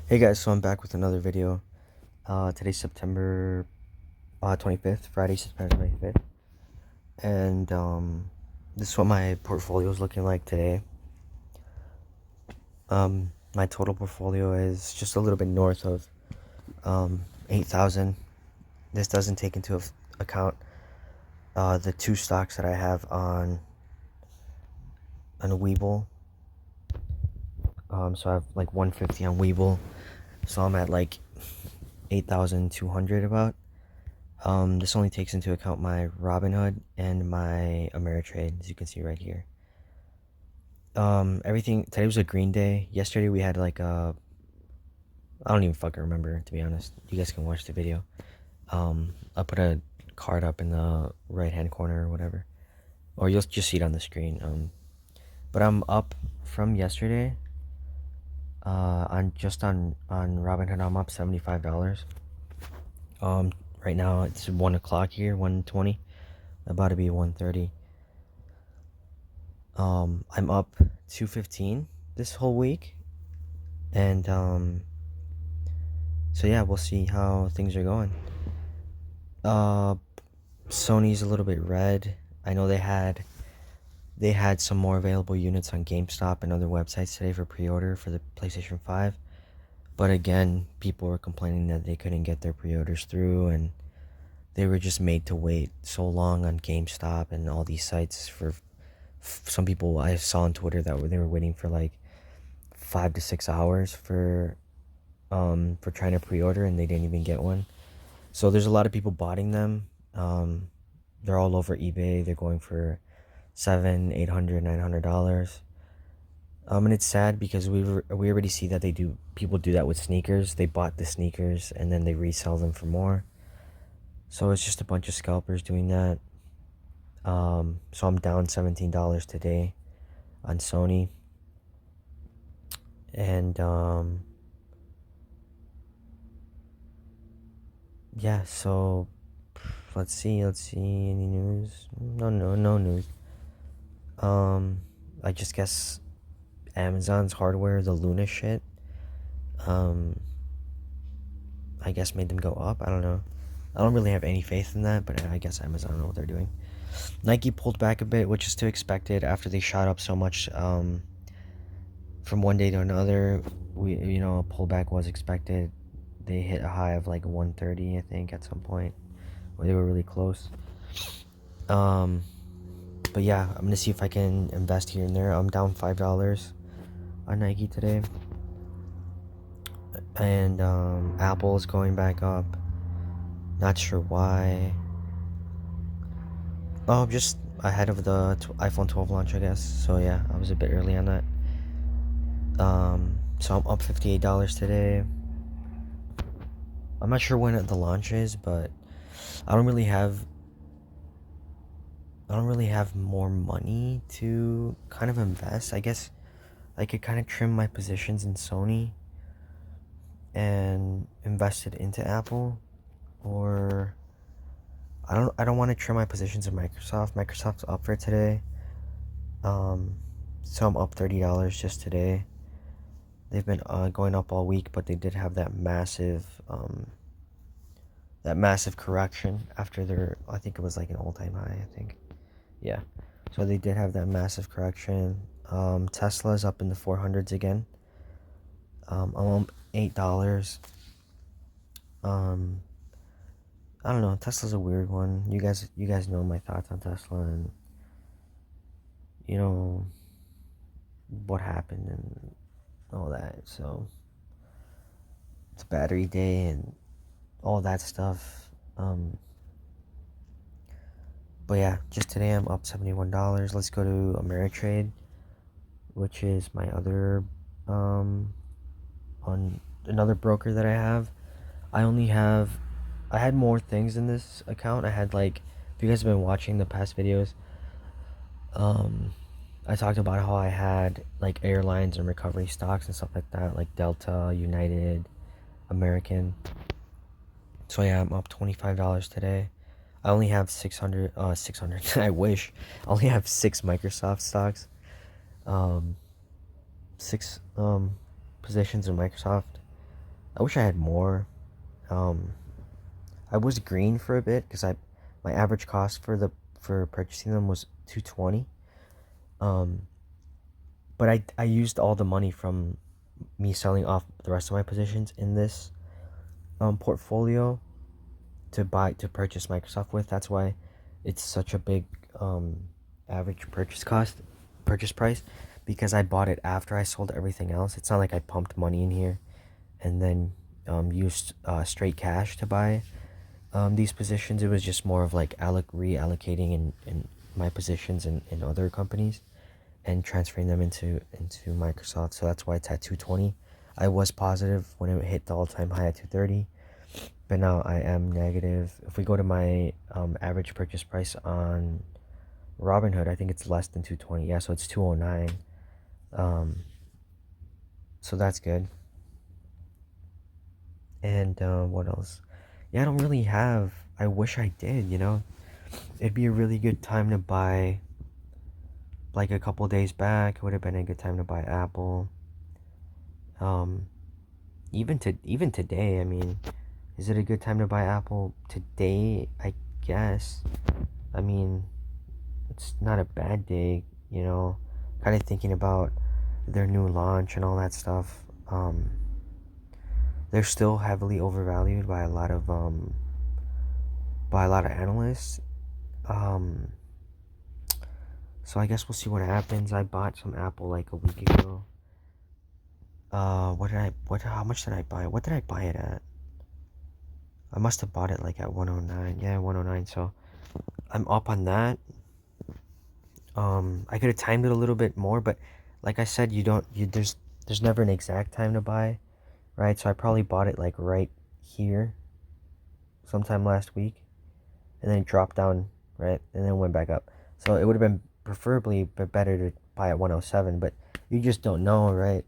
Hey guys, so I'm back with another video. Today's September 25th, Friday, September 25th. And this is what my portfolio is looking like today. My total portfolio is just a little bit north of 8,000. This doesn't take into account the two stocks that I have on Webull. So I have like 150 on Webull. So I'm at like 8,200 about. This only takes into account my Robinhood and my Ameritrade, as you can see right here. Everything today was a green day. Yesterday we had like I don't even fucking remember, to be honest. You guys can watch the video. I'll put a card up in the right hand corner or whatever, or you'll just see it on the screen. But I'm up from yesterday. On Robinhood, I'm up $75. Right now it's 1 o'clock here, 1:20, about to be 1:30. I'm up 215 this whole week, and so yeah, we'll see how things are going. Sony's a little bit red. I know they had some more available units on GameStop and other websites today for pre-order for the PlayStation 5, but again, people were complaining that they couldn't get their pre-orders through, and they were just made to wait so long on GameStop and all these sites. For some people I saw on Twitter that they were waiting for like 5 to 6 hours for trying to pre-order, and they didn't even get one. So there's a lot of people botting them. They're all over eBay. They're going for $700, $800, $900. And it's sad because we already see that people do that with sneakers. They bought the sneakers and then they resell them for more. So it's just a bunch of scalpers doing that. So I'm down $17 today on Sony. And yeah, so let's see any news. No news. I just guess Amazon's hardware, the Luna shit, I guess made them go up. I don't know. I don't really have any faith in that, but I guess Amazon don't know what they're doing. Nike pulled back a bit, which is to expected after they shot up so much from one day to another. A pullback was expected. They hit a high of like 130, I think, at some point, where they were really close. But yeah, I'm gonna see if I can invest here and there. I'm down $5 on Nike today, and Apple is going back up. Not sure why. Oh, just ahead of the iPhone 12 launch, I guess. So yeah, I was a bit early on that. So I'm up $58 today. I'm not sure when the launch is, but I don't really have more money to kind of invest. I guess I could kind of trim my positions in Sony and invest it into Apple, or I don't want to trim my positions in Microsoft. Microsoft's up for today. So I'm up $30 just today. They've been going up all week, but they did have that massive correction after I think it was like an all-time high, I think. Yeah. So they did have that massive correction. Tesla's up in the 400s again. I'm on $8. I don't know. Tesla's a weird one. You guys know my thoughts on Tesla, and you know what happened and all that. So it's battery day and all that stuff. But yeah, just today I'm up $71. Let's go to Ameritrade, which is my other on another broker that I have. I had more things in this account. I had like, if you guys have been watching the past videos, I talked about how I had like airlines and recovery stocks and stuff like that, like Delta, United, American. So yeah, I'm up $25 today. I only have 600 I wish. I only have 6 Microsoft stocks. 6 positions in Microsoft. I wish I had more. Um, I was green for a bit because my average cost for purchasing them was 220. Um, but I used all the money from me selling off the rest of my positions in this portfolio to purchase Microsoft with. That's why it's such a big average purchase price, because I bought it after I sold everything else. It's not like I pumped money in here and then used straight cash to buy these positions. It was just more of like reallocating in my positions in other companies and transferring them into Microsoft. So that's why it's at 220. I was positive when it hit the all-time high at 230, but now I am negative. If we go to my average purchase price on Robinhood, I think it's less than 220. Yeah, so it's 209. So that's good. And what else? Yeah, I don't really have. I wish I did, It'd be a really good time to buy. Like a couple days back, it would have been a good time to buy Apple. Um, even today, I mean, is it a good time to buy Apple today? I guess. I mean, it's not a bad day, Kind of thinking about their new launch and all that stuff. They're still heavily overvalued by a lot of analysts. Um, so I guess we'll see what happens. I bought some Apple like a week ago. How much did I buy it? What did I buy it at? I must have bought it like at 109. Yeah, 109. So I'm up on that. I could have timed it a little bit more, but like I said, there's never an exact time to buy, right? So I probably bought it like right here sometime last week, and then it dropped down, right? And then went back up. So it would have been preferably better to buy at 107, but you just don't know, right?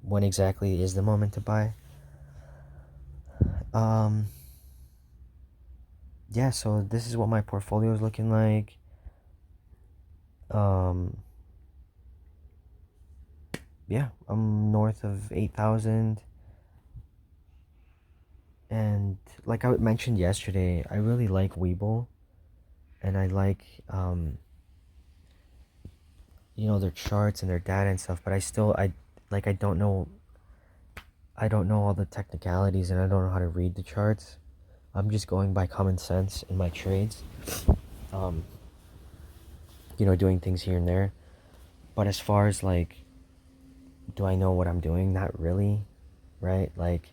When exactly is the moment to buy. Yeah, so this is what my portfolio is looking like. Yeah, I'm north of 8,000. And like I mentioned yesterday, I really like Webull, and I like their charts and their data and stuff, but I don't know all the technicalities, and I don't know how to read the charts. I'm just going by common sense in my trades. Um, doing things here and there. But as far as like, do I know what I'm doing? Not really, right? Like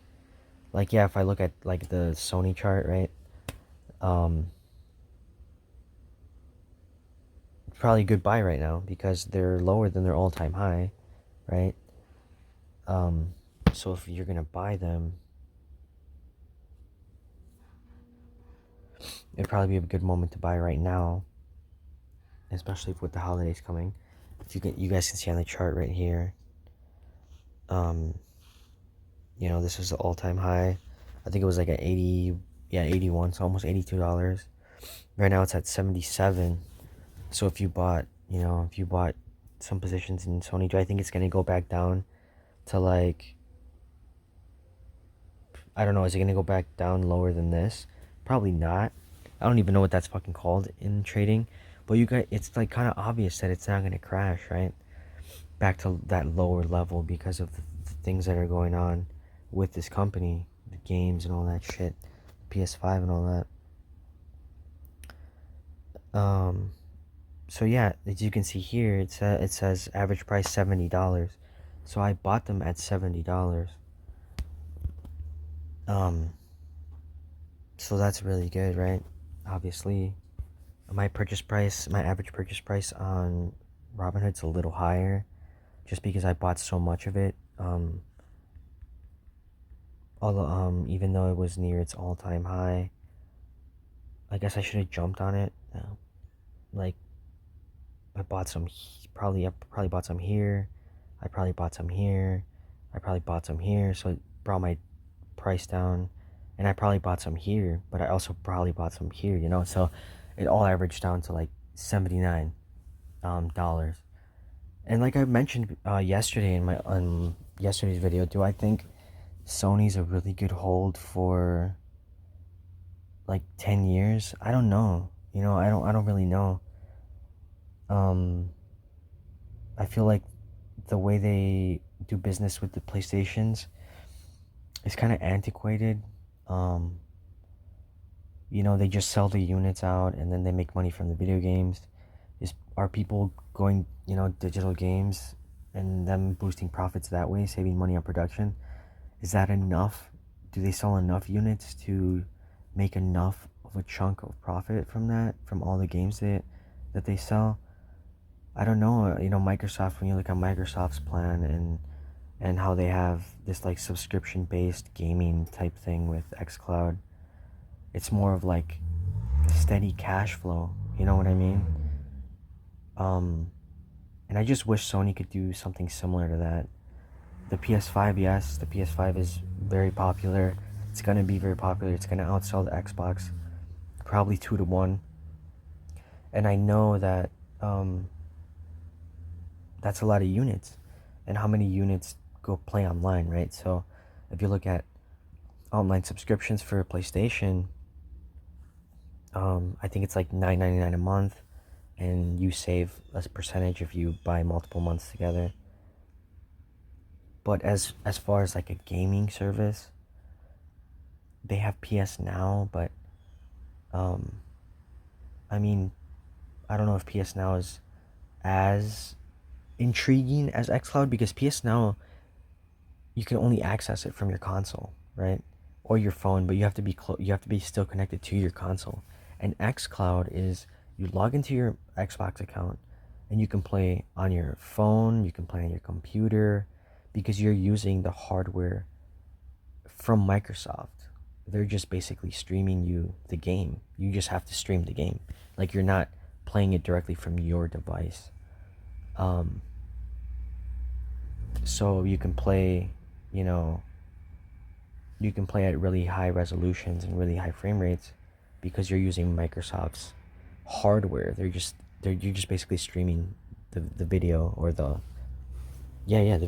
yeah, if I look at like the Sony chart, right? It's probably a good buy right now because they're lower than their all-time high, right? So if you're gonna buy them, it'd probably be a good moment to buy right now, especially with the holidays coming. If you guys can see on the chart right here, this is the all-time high. I think it was like at 80, yeah, 81, so almost $82. Right now it's at 77. So if you bought some positions in Sony, do I think it's gonna go back down to like, I don't know, is it gonna go back down lower than this? Probably not. I don't even know what that's fucking called in trading, but it's like kind of obvious that it's not gonna crash, right? Back to that lower level because of the things that are going on with this company, the games and all that shit, PS5 and all that. So yeah, as you can see here, it says average price $70. So I bought them at $70. So that's really good, right? Obviously, my average purchase price on Robinhood's a little higher, just because I bought so much of it. Although even though it was near its all-time high, I guess I should have jumped on it. Like I bought some, I probably bought some here. I probably bought some here. I probably bought some here, so it brought my price down. And I probably bought some here, but I also probably bought some here, so it all averaged down to like $79 dollars. And like I mentioned yesterday in my yesterday's video, do I think Sony's a really good hold for like 10 years. I don't know. I don't really know. Um I feel like the way they do business with the PlayStations is kind of antiquated. Um they just sell the units out and then they make money from the video games. Are people going, digital games and them boosting profits that way, saving money on production? Is that enough? Do they sell enough units to make enough of a chunk of profit from that, from all the games that they sell? I don't know. Microsoft, when you look at Microsoft's plan and how they have this like subscription based gaming type thing with xCloud, it's more of like steady cash flow. You know what I mean? Um, and I just wish Sony could do something similar to that. The PS5, yes, the PS5 is very popular. It's gonna be very popular. It's gonna outsell the Xbox, probably 2 to 1. And I know that that's a lot of units. And how many units go play online, right? So if you look at online subscriptions for a PlayStation, I think it's like $9.99 a month, and you save a percentage if you buy multiple months together. But as far as like a gaming service, they have PS Now, but um, I mean, I don't know if PS Now is as intriguing as xCloud, because PS Now, you can only access it from your console, right? Or your phone, but you have to be you have to be still connected to your console. And xCloud is, you log into your Xbox account and you can play on your phone, you can play on your computer, because you're using the hardware from Microsoft. They're just basically streaming you the game. You just have to stream the game. Like, you're not playing it directly from your device. Um, so you can play, you know, you can play at really high resolutions and really high frame rates because you're using Microsoft's hardware. You're just basically streaming the video, or the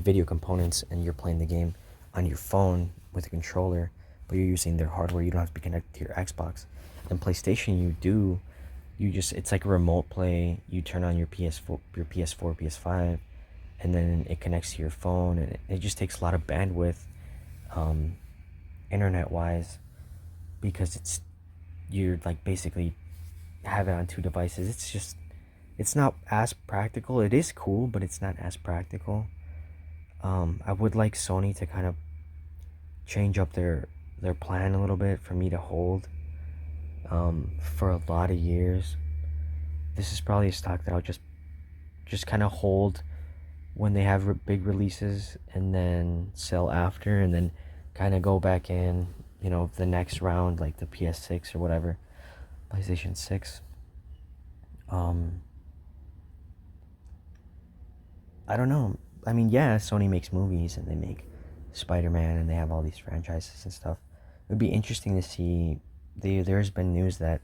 video components, and you're playing the game on your phone with a controller, but you're using their hardware. You don't have to be connected to your Xbox. And PlayStation, it's like a remote play. You turn on your PS4, PS5, and then it connects to your phone, and it just takes a lot of bandwidth, internet wise, because you're like basically have it on 2 devices. It's not as practical. It is cool, but it's not as practical. I would like Sony to kind of change up their plan a little bit for me to hold for a lot of years. This is probably a stock that I'll just kind of hold when they have big releases, and then sell after, and then kind of go back in, the next round, like the PS6 or whatever, PlayStation 6. I don't know. I mean, yeah, Sony makes movies and they make Spider-Man and they have all these franchises and stuff. It would be interesting to see. There's been news that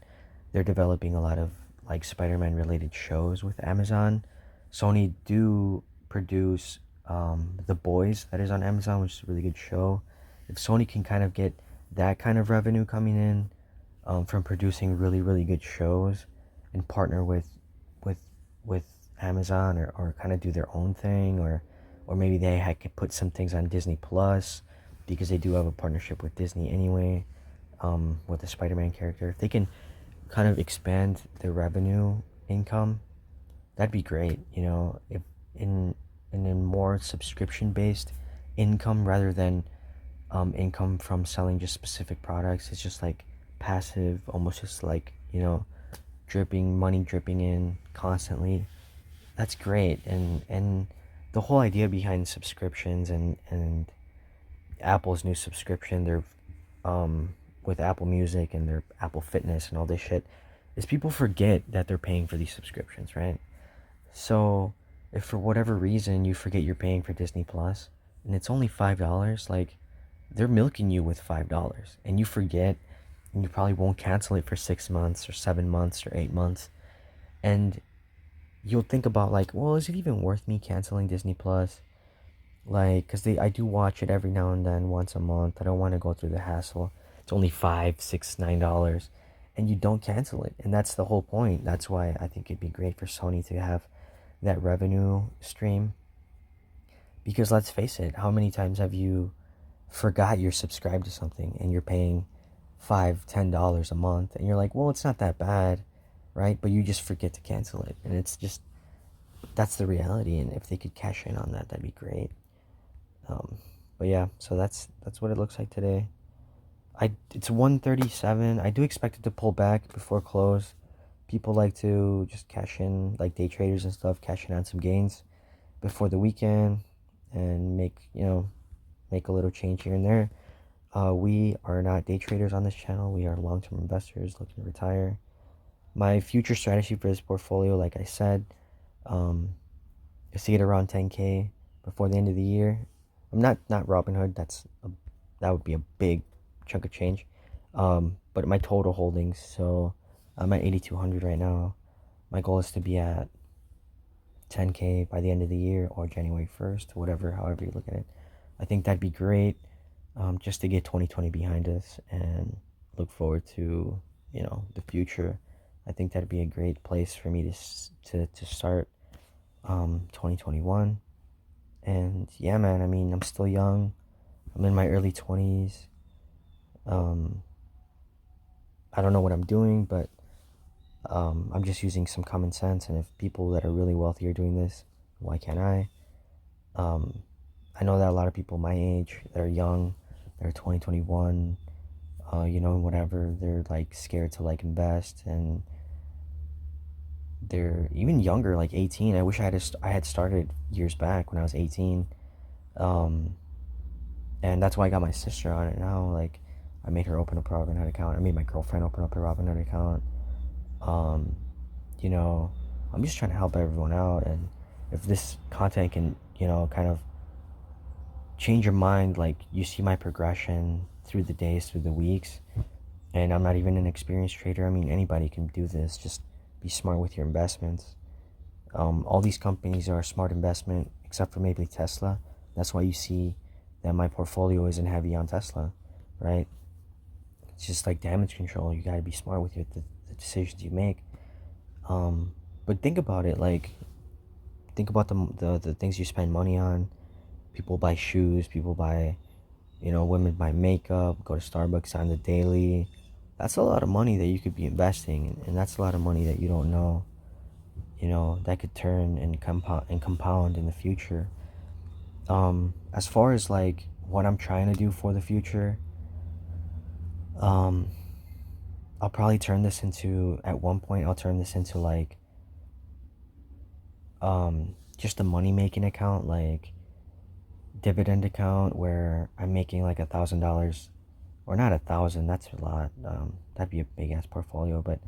they're developing a lot of like Spider-Man related shows with Amazon. Sony do produce The Boys, that is on Amazon, which is a really good show. If Sony can kind of get that kind of revenue coming in from producing really, really good shows, and partner with with Amazon, or kind of do their own thing, or maybe they could put some things on Disney Plus, because they do have a partnership with Disney anyway, with the Spider-Man character. If they can kind of expand their revenue income, that'd be great. If in a more subscription based income, rather than income from selling just specific products. It's just like passive, almost just like, money dripping in constantly. That's great. And the whole idea behind subscriptions, and Apple's new subscription, they're with Apple Music and their Apple Fitness and all this shit, is people forget that they're paying for these subscriptions, right? So if for whatever reason you forget you're paying for Disney Plus and it's only $5, like, they're milking you with $5, and you forget, and you probably won't cancel it for 6 months or 7 months or 8 months, and you'll think about like, well, is it even worth me canceling Disney Plus? Like, because I do watch it every now and then, once a month. I don't want to go through the hassle. It's only $5, $6, $9, and you don't cancel it. And that's the whole point. That's why I think it'd be great for Sony to have that revenue stream. Because let's face it, how many times have you forgot you're subscribed to something and you're paying $5, $10 a month, and you're like, well, it's not that bad, right? But you just forget to cancel it, and it's just, that's the reality. And if they could cash in on that, that'd be great. But yeah, so that's what it looks like today. It's 137. I do expect it to pull back before close. People like to just cash in, like day traders and stuff, cash in on some gains before the weekend and make a little change here and there. We are not day traders on this channel. We are long-term investors looking to retire. My future strategy for this portfolio, like I said, is to get around 10K before the end of the year. I'm not Robinhood. That would be a big chunk of change. But my total holdings. So I'm at 8,200 right now. My goal is to be at 10K by the end of the year or January 1st, whatever, however you look at it. I think that'd be great, just to get 2020 behind us and look forward to, the future. I think that'd be a great place for me to start 2021. And yeah, man, I mean, I'm still young. I'm in my early 20s. I don't know what I'm doing, but I'm just using some common sense. And if people that are really wealthy are doing this, why can't I? I know that a lot of people my age that are young, they're 20, 21, whatever, they're like scared to like invest, and they're even younger, like 18. I wish I had started years back when I was 18. And that's why I got my sister on it now. Like, I made her open a Robinhood account. I made my girlfriend open up a Robinhood account. Um, I'm just trying to help everyone out. And if this content can, kind of change your mind, like you see my progression through the days, through the weeks, and I'm not even an experienced trader. I mean, anybody can do this. Just be smart with your investments. All these companies are a smart investment, except for maybe Tesla. That's why you see that my portfolio isn't heavy on Tesla, right? It's just like damage control. You got to be smart with the decisions you make. But think about it. Like, think about the things you spend money on. People buy shoes. People buy, women buy makeup. Go to Starbucks on the daily. That's a lot of money that you could be investing, and that's a lot of money that you don't know. That could turn and compound in the future. As far as like what I'm trying to do for the future, I'll probably turn this into, at one point, I'll turn this into like, just a money making account, like dividend account, where I'm making like $1,000, or not 1,000. That's a lot. That'd be a big ass portfolio. But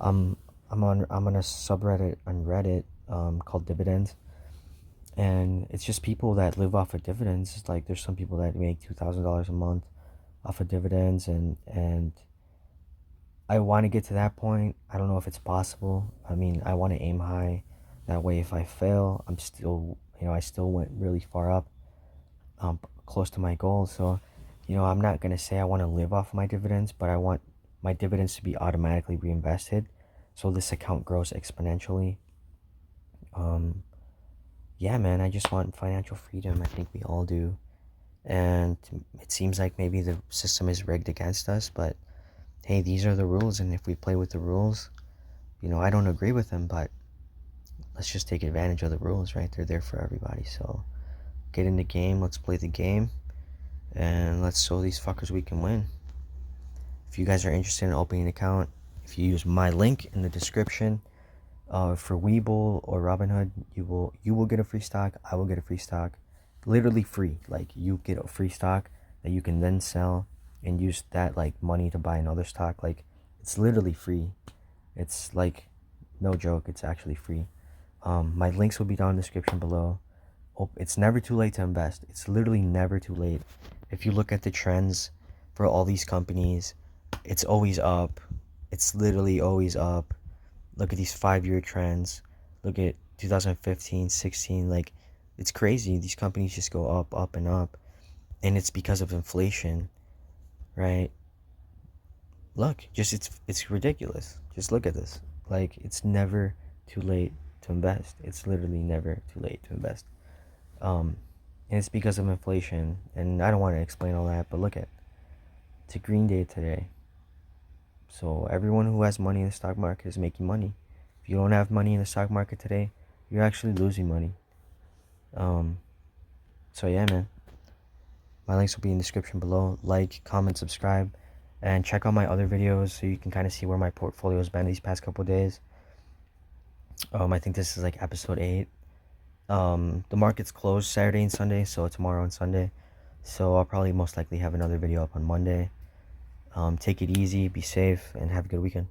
I'm on a subreddit on Reddit, called Dividends, and it's just people that live off of dividends. It's like there's some people that make $2,000 a month off of dividends, and I want to get to that point. I don't know if it's possible. I mean, I want to aim high. That way, if I fail, I'm still, I still went really far up, close to my goal. So, I'm not going to say I want to live off my dividends, but I want my dividends to be automatically reinvested, so this account grows exponentially. Yeah, man, I just want financial freedom. I think we all do. And it seems like maybe the system is rigged against us, but hey, these are the rules, and if we play with the rules, I don't agree with them, but let's just take advantage of the rules, right? They're there for everybody. So get in the game, let's play the game, and let's show these fuckers we can win. If you guys are interested in opening an account, if you use my link in the description, for Webull or Robinhood, you will get a free stock. I will get a free stock, literally free. Like, you get a free stock that you can then sell and use that like money to buy another stock. Like, it's literally free. It's like, no joke, it's actually free. My links will be down in the description below. It's never too late to invest. It's literally never too late. If you look at the trends for all these companies, it's always up. It's literally always up. Look at these 5-year trends. Look at 2015, 16. Like, It's crazy. These companies just go up, up, and up. And it's because of inflation, right? Look, just it's ridiculous. Just look at this. Like, it's never too late to invest. It's literally never too late to invest. And it's because of inflation. And I don't want to explain all that, but look at it's a green day today. So everyone who has money in the stock market is making money. If you don't have money in the stock market today, you're actually losing money. So yeah, man. My links will be in the description below. Like, comment, subscribe, and check out my other videos so you can kind of see where my portfolio has been these past couple days. I think this is like episode 8. The market's closed Saturday and Sunday, so tomorrow and Sunday. So I'll probably most likely have another video up on Monday. Take it easy, be safe, and have a good weekend.